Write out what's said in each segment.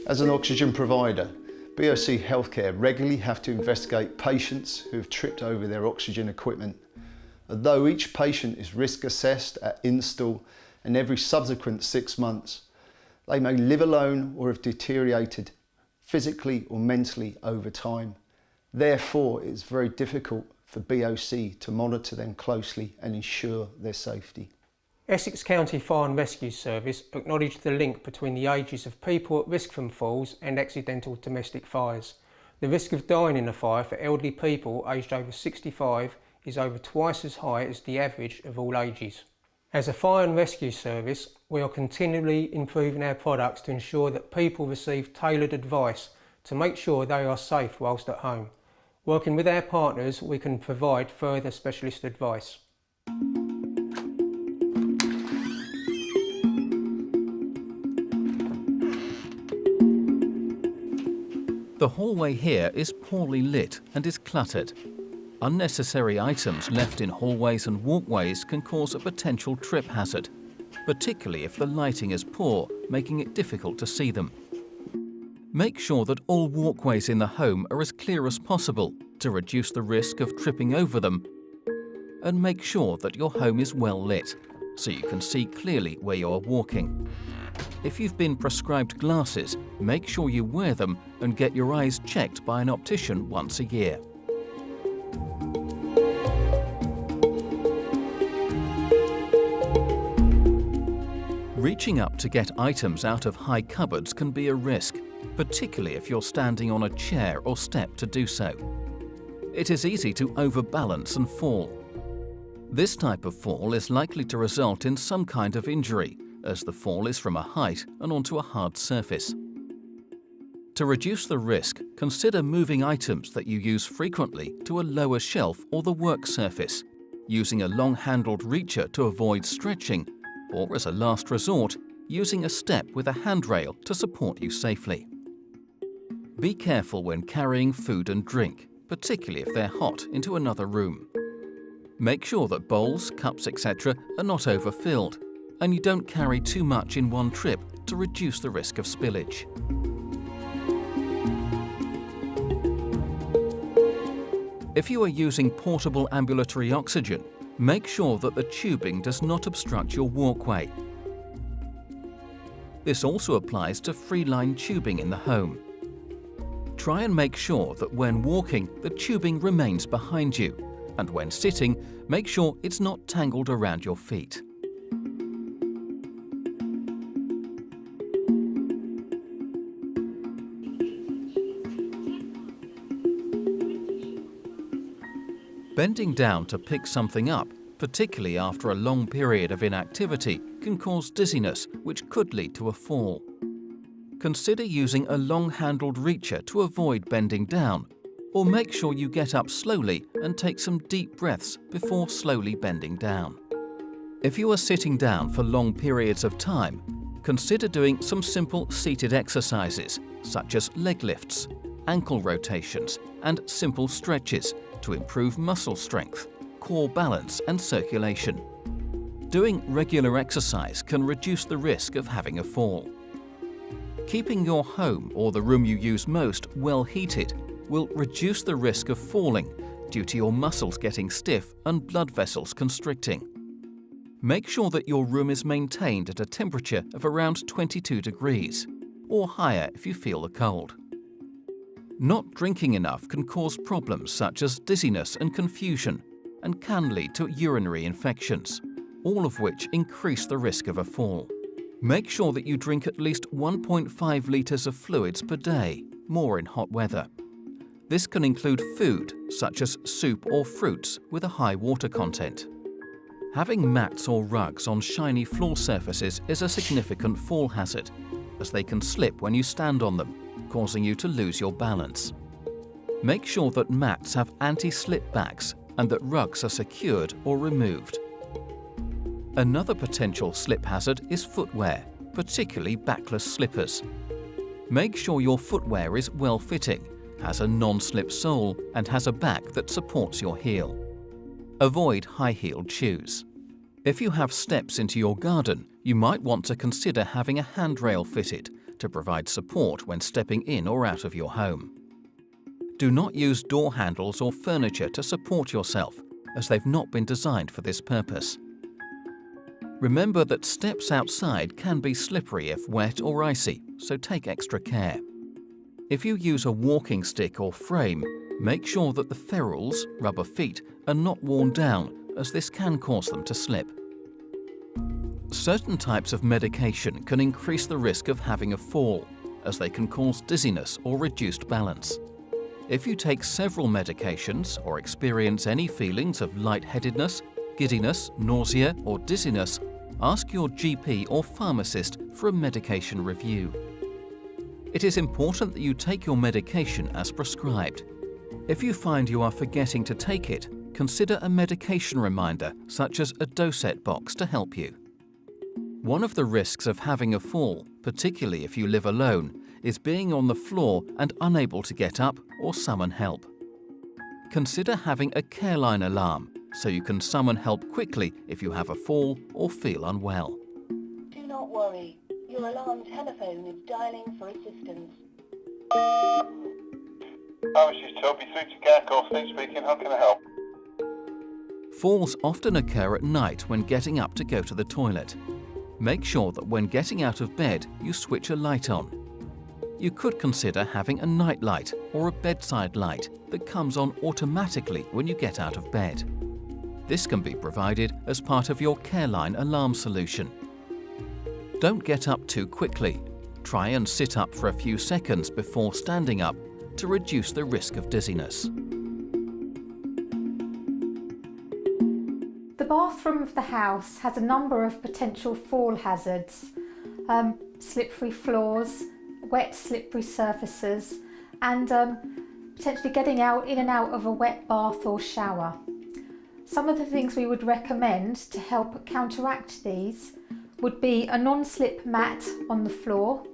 As an oxygen provider, BOC Healthcare regularly have to investigate patients who have tripped over their oxygen equipment. Although each patient is risk assessed at install and every subsequent 6 months, they may live alone or have deteriorated physically or mentally over time. Therefore, it is very difficult for BOC to monitor them closely and ensure their safety. Essex County Fire and Rescue Service acknowledged the link between the ages of people at risk from falls and accidental domestic fires. The risk of dying in a fire for elderly people aged over 65 is over twice as high as the average of all ages. As a fire and rescue service, we are continually improving our products to ensure that people receive tailored advice to make sure they are safe whilst at home. Working with our partners, we can provide further specialist advice. The hallway here is poorly lit and is cluttered. Unnecessary items left in hallways and walkways can cause a potential trip hazard, particularly if the lighting is poor, making it difficult to see them. Make sure that all walkways in the home are as clear as possible to reduce the risk of tripping over them, and make sure that your home is well lit, so you can see clearly where you are walking. If you've been prescribed glasses, make sure you wear them and get your eyes checked by an optician once a year. Reaching up to get items out of high cupboards can be a risk, particularly if you're standing on a chair or step to do so. It is easy to overbalance and fall. This type of fall is likely to result in some kind of injury, as the fall is from a height and onto a hard surface. To reduce the risk, consider moving items that you use frequently to a lower shelf or the work surface, using a long-handled reacher to avoid stretching, or as a last resort, using a step with a handrail to support you safely. Be careful when carrying food and drink, particularly if they're hot, into another room. Make sure that bowls, cups, etc. are not overfilled, and you don't carry too much in one trip to reduce the risk of spillage. If you are using portable ambulatory oxygen, make sure that the tubing does not obstruct your walkway. This also applies to free-line tubing in the home. Try and make sure that when walking, the tubing remains behind you, and when sitting, make sure it's not tangled around your feet. Bending down to pick something up, particularly after a long period of inactivity, can cause dizziness, which could lead to a fall. Consider using a long-handled reacher to avoid bending down, or make sure you get up slowly and take some deep breaths before slowly bending down. If you are sitting down for long periods of time, consider doing some simple seated exercises, such as leg lifts, ankle rotations, and simple stretches to improve muscle strength, core balance, and circulation. Doing regular exercise can reduce the risk of having a fall. Keeping your home or the room you use most well heated will reduce the risk of falling due to your muscles getting stiff and blood vessels constricting. Make sure that your room is maintained at a temperature of around 22 degrees, or higher if you feel the cold. Not drinking enough can cause problems such as dizziness and confusion, and can lead to urinary infections, all of which increase the risk of a fall. Make sure that you drink at least 1.5 litres of fluids per day, more in hot weather. This can include food, such as soup or fruits with a high water content. Having mats or rugs on shiny floor surfaces is a significant fall hazard, as they can slip when you stand on them, causing you to lose your balance. Make sure that mats have anti-slip backs and that rugs are secured or removed. Another potential slip hazard is footwear, particularly backless slippers. Make sure your footwear is well-fitting, has a non-slip sole and has a back that supports your heel. Avoid high-heeled shoes. If you have steps into your garden, you might want to consider having a handrail fitted to provide support when stepping in or out of your home. Do not use door handles or furniture to support yourself, as they've not been designed for this purpose. Remember that steps outside can be slippery if wet or icy, so take extra care. If you use a walking stick or frame, make sure that the ferrules, rubber feet, are not worn down, as this can cause them to slip. Certain types of medication can increase the risk of having a fall, as they can cause dizziness or reduced balance. If you take several medications or experience any feelings of lightheadedness, giddiness, nausea or dizziness, ask your GP or pharmacist for a medication review. It is important that you take your medication as prescribed. If you find you are forgetting to take it, consider a medication reminder such as a dosette box to help you. One of the risks of having a fall, particularly if you live alone, is being on the floor and unable to get up or summon help. Consider having a careline alarm so you can summon help quickly if you have a fall or feel unwell. Do not worry, your alarm telephone is dialing for assistance. She's Toby through to Garcoff, speaking. How can I help? Falls often occur at night when getting up to go to the toilet. Make sure that when getting out of bed, you switch a light on. You could consider having a night light or a bedside light that comes on automatically when you get out of bed. This can be provided as part of your careline alarm solution. Don't get up too quickly. Try and sit up for a few seconds before standing up to reduce the risk of dizziness. The bathroom of the house has a number of potential fall hazards, slippery floors, wet slippery surfaces and potentially getting in and out of a wet bath or shower. Some of the things we would recommend to help counteract these would be a non-slip mat on the floor,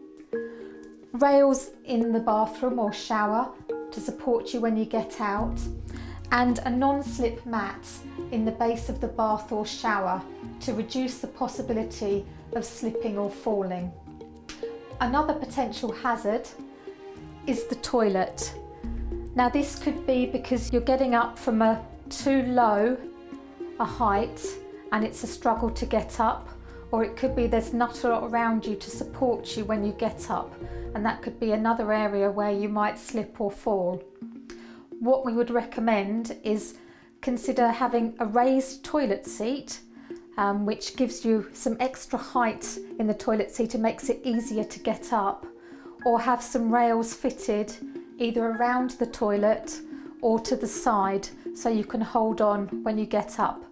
rails in the bathroom or shower to support you when you get out, and a non-slip mat in the base of the bath or shower to reduce the possibility of slipping or falling. Another potential hazard is the toilet. Now this could be because you're getting up from a too low a height and it's a struggle to get up, or it could be there's not a lot around you to support you when you get up, and that could be another area where you might slip or fall. What we would recommend is consider having a raised toilet seat, which gives you some extra height in the toilet seat and makes it easier to get up, or have some rails fitted either around the toilet or to the side so you can hold on when you get up.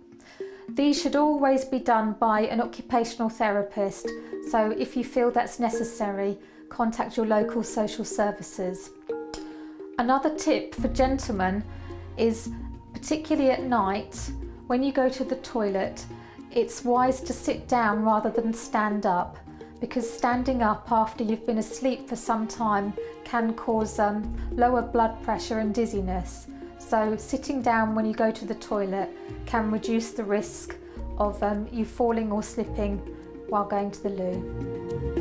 These should always be done by an occupational therapist, so if you feel that's necessary, contact your local social services. Another tip for gentlemen is, particularly at night, when you go to the toilet, it's wise to sit down rather than stand up, because standing up after you've been asleep for some time can cause lower blood pressure and dizziness. So sitting down when you go to the toilet can reduce the risk of you falling or slipping while going to the loo.